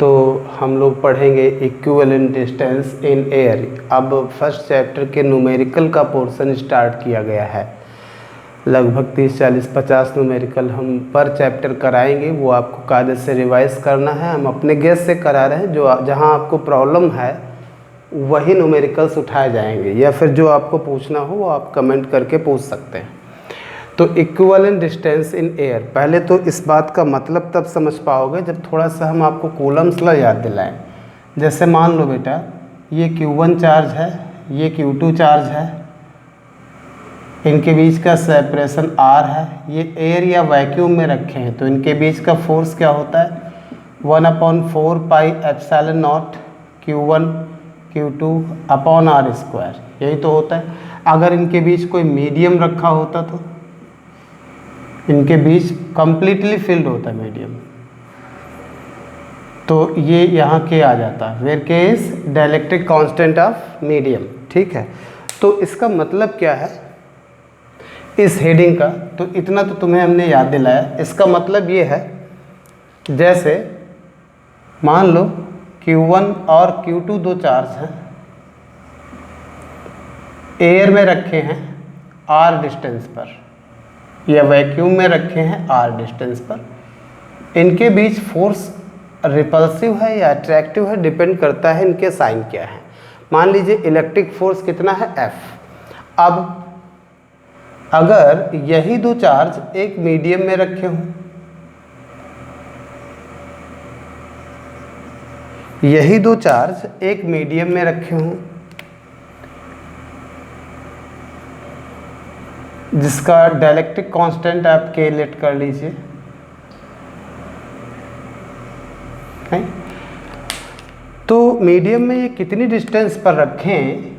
तो हम लोग पढ़ेंगे इक्विवेलेंट डिस्टेंस इन एयर। अब फर्स्ट चैप्टर के न्यूमेरिकल का पोर्शन स्टार्ट किया गया है। लगभग 30, 40, 50 न्यूमेरिकल हम पर चैप्टर कराएंगे। वो आपको कायदे से रिवाइज करना है। हम अपने गेस से करा रहे हैं। जो जहां आपको प्रॉब्लम है वही न्यूमेरिकल्स उठाए जाएंगे, या फिर जो आपको पूछना हो वो आप कमेंट करके पूछ सकते हैं। तो इक्विवेलेंट डिस्टेंस इन एयर, पहले तो इस बात का मतलब तब समझ पाओगे जब थोड़ा सा हम आपको कूलम्स ला याद दिलाएं। जैसे मान लो बेटा, ये Q1 चार्ज है, ये Q2 चार्ज है, इनके बीच का सेपरेशन R है। ये एयर या वैक्यूम में रखे हैं तो इनके बीच का फोर्स क्या होता है? 1/4 pi epsilon naught Q1 Q2 upon R square, यही तो होता है। अगर इनके बीच कोई मीडियम रखा होता तो इनके बीच कंप्लीटली फिल्ड होता है मीडियम, तो ये यहाँ के आ जाता है, वेयर के is dielectric constant of medium. ठीक है, तो इसका मतलब क्या है इस हेडिंग का? तो इतना तो तुम्हें हमने याद दिलाया। इसका मतलब ये है, जैसे मान लो Q1 और Q2 दो चार्ज हैं, एयर में रखे हैं R डिस्टेंस पर या वैक्यूम में रखे हैं R डिस्टेंस पर। इनके बीच फोर्स रिपल्सिव है या अट्रैक्टिव है, डिपेंड करता है इनके साइन क्या है। मान लीजिए इलेक्ट्रिक फोर्स कितना है? F। अब अगर यही दो चार्ज एक मीडियम में रखे हों, यही दो चार्ज एक मीडियम में रखे हों जिसका डाइलेक्ट्रिक कांस्टेंट आप के लेट कर लीजिए, तो मीडियम में ये कितनी डिस्टेंस पर रखें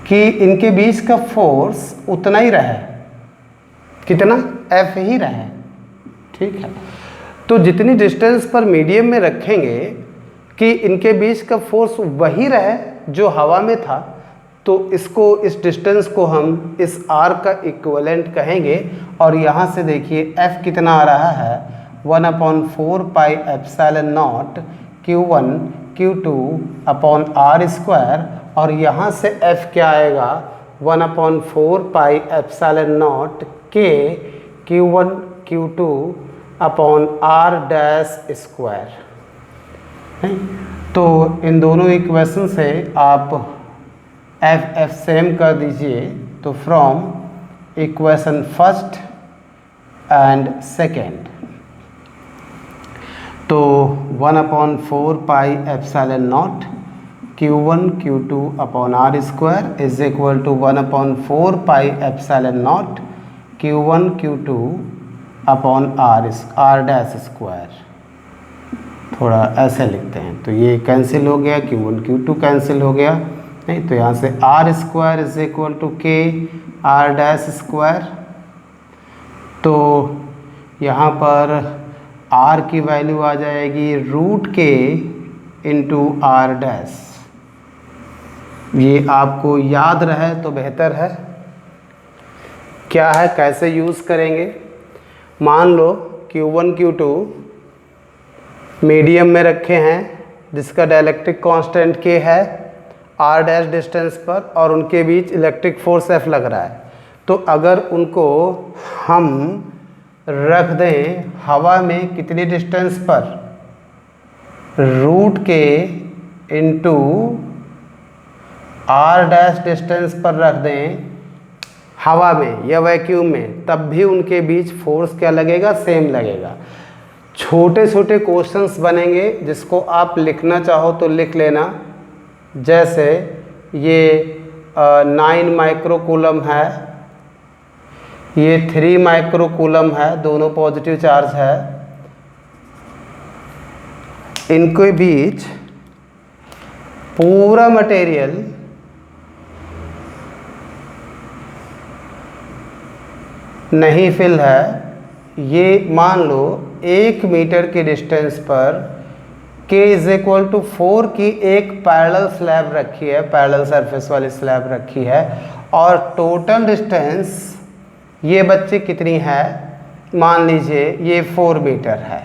कि इनके बीच का फोर्स उतना ही रहे, कितना? F ही रहे। ठीक है, तो जितनी डिस्टेंस पर मीडियम में रखेंगे कि इनके बीच का फोर्स वही रहे जो हवा में था, तो इसको, इस डिस्टेंस को हम इस R का इक्विवेलेंट कहेंगे। और यहाँ से देखिए F कितना आ रहा है? 1/4 pi epsilon naught Q1 Q2 upon R square. और यहाँ से F क्या आएगा? 1/4 pi epsilon naught K Q1 Q2 upon R dash square. तो इन दोनों इक्वेशन से आप F सेम कर दीजिए, तो from equation first and second, तो 1/4 pi epsilon naught Q1 Q2 upon R square is equal to 1/4 pi epsilon naught Q1 Q2 upon R dash square. थोड़ा ऐसे लिखते हैं, तो ये कैंसिल हो गया, Q1 Q2 कैंसिल हो गया, नहीं तो यहाँ से R square is equal to K R dash square. तो यहाँ पर R की वैल्यू आ जाएगी √K इंटू R डैश। ये आपको याद रहे तो बेहतर है। क्या है, कैसे यूज़ करेंगे? मान लो Q1 Q2 मीडियम में रखे हैं जिसका डाइलेक्ट्रिक कांस्टेंट K है R डैश डिस्टेंस पर, और उनके बीच इलेक्ट्रिक फोर्स F लग रहा है। तो अगर उनको हम रख दें हवा में कितनी डिस्टेंस पर? √K into R dash distance पर रख दें हवा में या वैक्यूम में, तब भी उनके बीच फोर्स क्या लगेगा? सेम लगेगा। छोटे छोटे क्वेश्चंस बनेंगे, जिसको आप लिखना चाहो तो लिख लेना। जैसे ये 9 माइक्रो कूलम है, ये 3 माइक्रो कूलम है, दोनों पॉजिटिव चार्ज है। इनके बीच पूरा मटेरियल नहीं फिल है। ये मान लो 1 मीटर के डिस्टेंस पर K इज इक्वल टू 4 की एक पैरेलल स्लैब रखी है, पैरेलल सरफेस वाली स्लैब रखी है, और टोटल डिस्टेंस ये बच्चे कितनी है? मान लीजिए ये 4 मीटर है।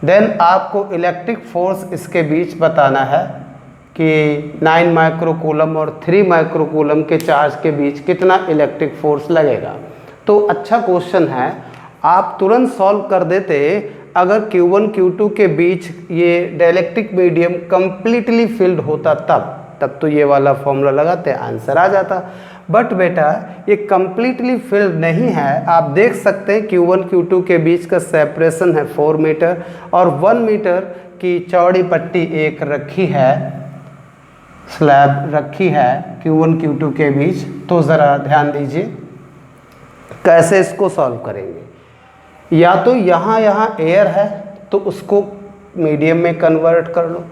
देन आपको इलेक्ट्रिक फोर्स इसके बीच बताना है कि 9 माइक्रोकूलम और 3 माइक्रोकूलम के चार्ज के बीच कितना इलेक्ट्रिक फोर्स लगेगा। तो अच्छा क्वेश्चन है, आप तुरंत सॉल्व कर देते अगर Q1 Q2 के बीच ये डाइलेक्ट्रिक मीडियम कंप्लीटली फिल्ड होता तब तो ये वाला फॉर्मूला लगाते आंसर आ जाता। बट बेटा ये कंप्लीटली फिल्ड नहीं है। आप देख सकते हैं Q1 Q2 के बीच का सेपरेशन है 4 मीटर और 1 मीटर की चौड़ी पट्टी एक रखी है, स्लैब रखी है Q1 Q2 के बीच। तो ज़रा ध्यान दीजिए कैसे इसको सॉल्व करेंगे। या तो यहाँ एयर है तो उसको मीडियम में कन्वर्ट कर लो,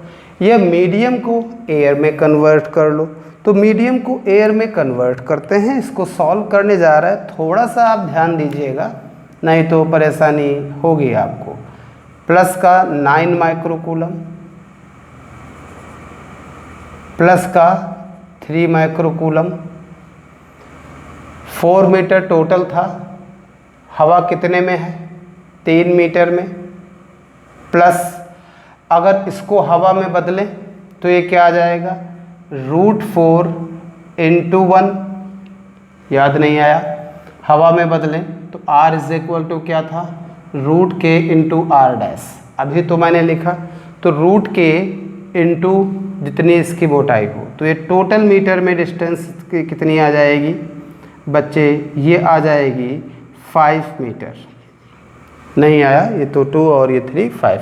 या मीडियम को एयर में कन्वर्ट कर लो। तो मीडियम को एयर में कन्वर्ट करते हैं, इसको सॉल्व करने जा रहा है। थोड़ा सा आप ध्यान दीजिएगा नहीं तो परेशानी होगी आपको। प्लस का 9 माइक्रोकूलम प्लस का 3 माइक्रोकूलम, 4 मीटर टोटल था, हवा कितने में है 3 मीटर में, प्लस अगर इसको हवा में बदलें तो ये क्या आ जाएगा √4 × 1, याद नहीं आया। हवा में बदलें तो R = क्या था √k × R'। अभी तो मैंने लिखा तो √k × जितनी इसकी मोटाई हो। तो ये टोटल मीटर में डिस्टेंस की कितनी आ जाएगी बच्चे, ये आ जाएगी 5 मीटर। नहीं आया, ये तो 2 और ये 3 5।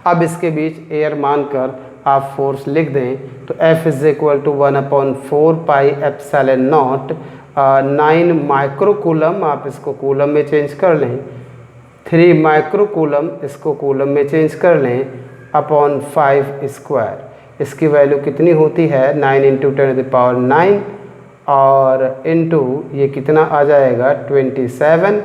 अब इसके बीच एयर मानकर आप फोर्स लिख दें तो F = 1/4πε0 9 माइक्रोकूलम, आप इसको कूलम में चेंज कर लें, 3 माइक्रोकूलम इसको कूलम में चेंज कर लें अपॉन 5²। इसकी वैल्यू कितनी होती है 9 × 10⁹ और इनटू ये कितना आ जाएगा 27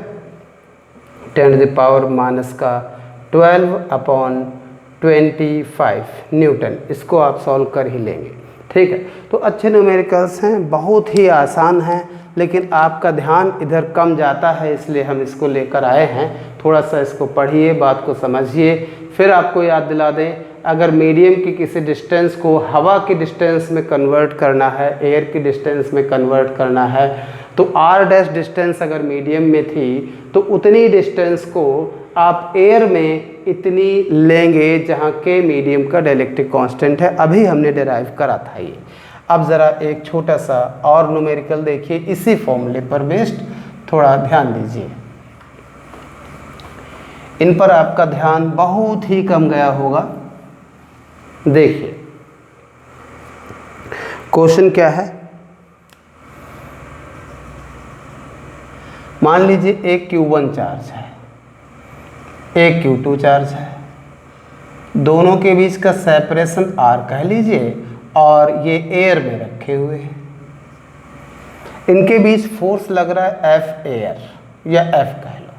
10⁻⁻12/25 न्यूटन। इसको आप सॉल्व कर ही लेंगे, ठीक है। तो अच्छे न्यूमेरिकल्स हैं, बहुत ही आसान हैं, लेकिन आपका ध्यान इधर कम जाता है इसलिए हम इसको लेकर आए हैं। थोड़ा सा इसको पढ़िए, बात को समझिए, फिर आपको याद दिला दें अगर मीडियम की किसी डिस्टेंस को हवा की डिस्टेंस में कन्वर्ट करना है, एयर की डिस्टेंस में कन्वर्ट करना है, तो R' डिस्टेंस अगर मीडियम में थी तो उतनी डिस्टेंस को आप एयर में इतनी लेंगे जहाँ के मीडियम का डाइलेक्ट्रिक कांस्टेंट है। अभी हमने डिराइव करा था ये। अब ज़रा एक छोटा सा और न्यूमेरिकल देखिए इसी फॉर्मूले पर बेस्ड, थोड़ा ध्यान दीजिए। इन पर आपका ध्यान बहुत ही कम गया होगा। देखिए क्वेश्चन क्या है, मान लीजिए एक Q1 चार्ज है, एक Q2 चार्ज है, दोनों के बीच का सेपरेशन R कह लीजिए और ये एयर में रखे हुए हैं। इनके बीच फोर्स लग रहा है F एयर या F कह लो।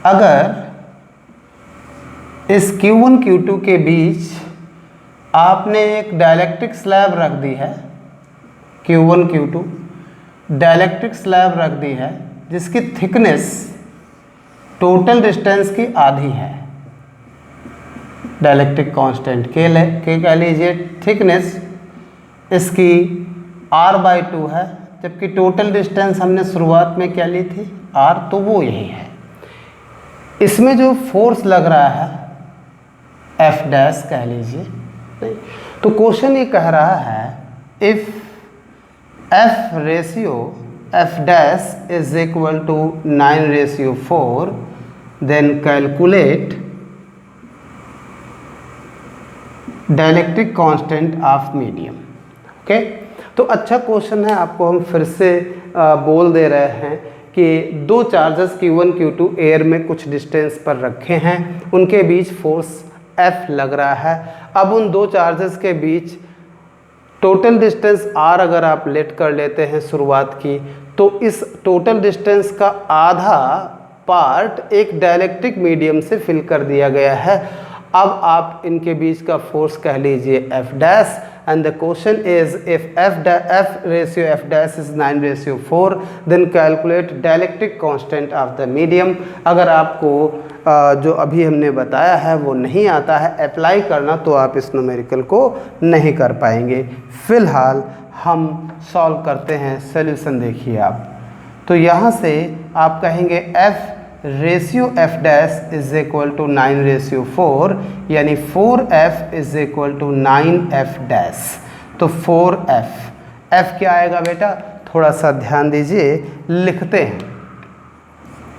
अगर इस Q1 Q2 के बीच आपने एक डाइलेक्ट्रिक स्लैब रख दी है, Q1 Q2 डाइलेक्ट्रिक स्लैब रख दी है जिसकी थिकनेस टोटल डिस्टेंस की आधी है। डाइलेक्ट्रिक कांस्टेंट के कह लीजिए, थिकनेस इसकी R/2 है, जबकि टोटल डिस्टेंस हमने शुरुआत में क्या ली थी R, तो वो यही है। इसमें जो फोर्स लग रहा है F' कह लीजिए, नहीं तो क्वेश्चन ये कह रहा है if F ratio F' is equal to 9/4 then calculate dielectric constant of medium. Okay, तो अच्छा क्वेश्चन है, आपको हम फिर से बोल दे रहे हैं कि दो चार्जेस Q1 Q2 एयर में कुछ डिस्टेंस पर रखे हैं, उनके बीच फोर्स F लग रहा है। अब उन दो चार्जेस के बीच टोटल डिस्टेंस R अगर आप लेट कर लेते हैं शुरुआत की, तो इस टोटल डिस्टेंस का आधा पार्ट एक डाइलेक्ट्रिक मीडियम से फिल कर दिया गया है। अब आप इनके बीच का फोर्स कह लीजिए F' and the question is if f ratio f dash is 9:4 then calculate dielectric constant of the medium। अगर आपको जो अभी हमने बताया है वो नहीं आता है अप्लाई करना तो आप इस न्यूमेरिकल को नहीं कर पाएंगे। फिलहाल हम सॉल्व करते हैं। सॉल्यूशन देखिए आप, तो यहाँ से आप कहेंगे f ratio f dash is equal to 9:4 यानी 4f is equal to 9f dash. तो 4f क्या आएगा बेटा, थोड़ा सा ध्यान दीजिए, लिखते हैं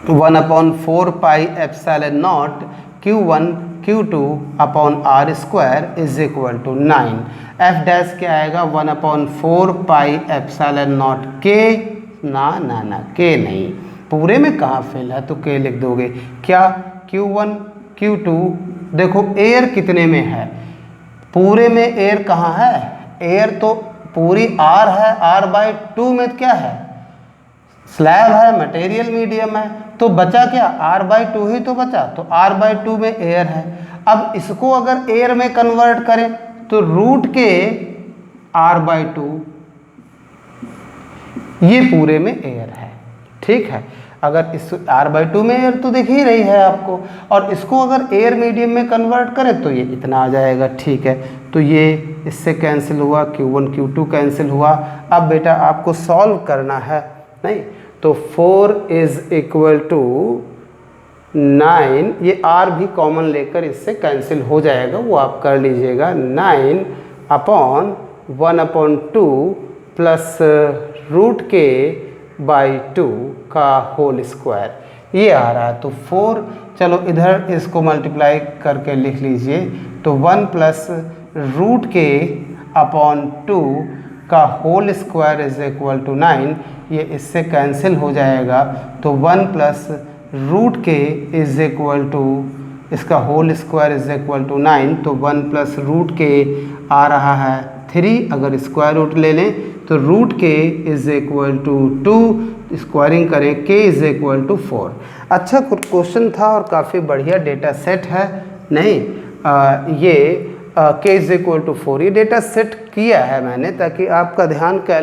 1/4 pi epsilon naught q1 q2 upon r square is equal to 9। f dash क्या आएगा 1/4 पाई एप्सिलॉन नॉट k, ना k नहीं, पूरे में कहाँ फेल है तो k लिख दोगे। क्या q1 q2, देखो एयर कितने में है, पूरे में एयर कहाँ है, एयर तो पूरी r है, r/2 में क्या है, स्लैब है, मटेरियल मीडियम है, तो बचा क्या r/2 ही तो बचा, तो r/2 में एयर है। अब इसको अगर एयर में कन्वर्ट करें तो रूट के r/2, ये पूरे में एयर है, ठीक है। अगर इस r/2 में एयर तो दिख ही रही है आपको, और इसको अगर एयर मीडियम में कन्वर्ट करें तो ये इतना आ जाएगा, ठीक है। तो ये इससे कैंसिल हुआ, q1 q2 कैंसिल हुआ। अब बेटा आपको सॉल्व करना है, नहीं तो 4 इज इक्वल टू 9, ये r भी कॉमन लेकर इससे कैंसिल हो जाएगा, वो आप कर लीजिएगा। 9/1/2 प्लस रूट के बाई 2 का होल स्क्वायर, ये आ रहा है। तो 4, चलो इधर इसको मल्टीप्लाई करके लिख लीजिए, तो 1 प्लस रूट के अपॉन 2 का whole square is equal to 9, ये इससे कैंसिल हो जाएगा। तो 1 plus root K is equal to इसका whole square is equal to 9, तो 1 प्लस रूट के आ रहा है 3, अगर स्क्वायर रूट ले लें तो root K is equal to 2, squaring करें k इज इक्वल टू 4। अच्छा क्वेश्चन था और काफ़ी बढ़िया डेटा सेट है, नहीं ये k इज इक्वल टू 4 ये डेटा सेट किया है मैंने ताकि आपका ध्यान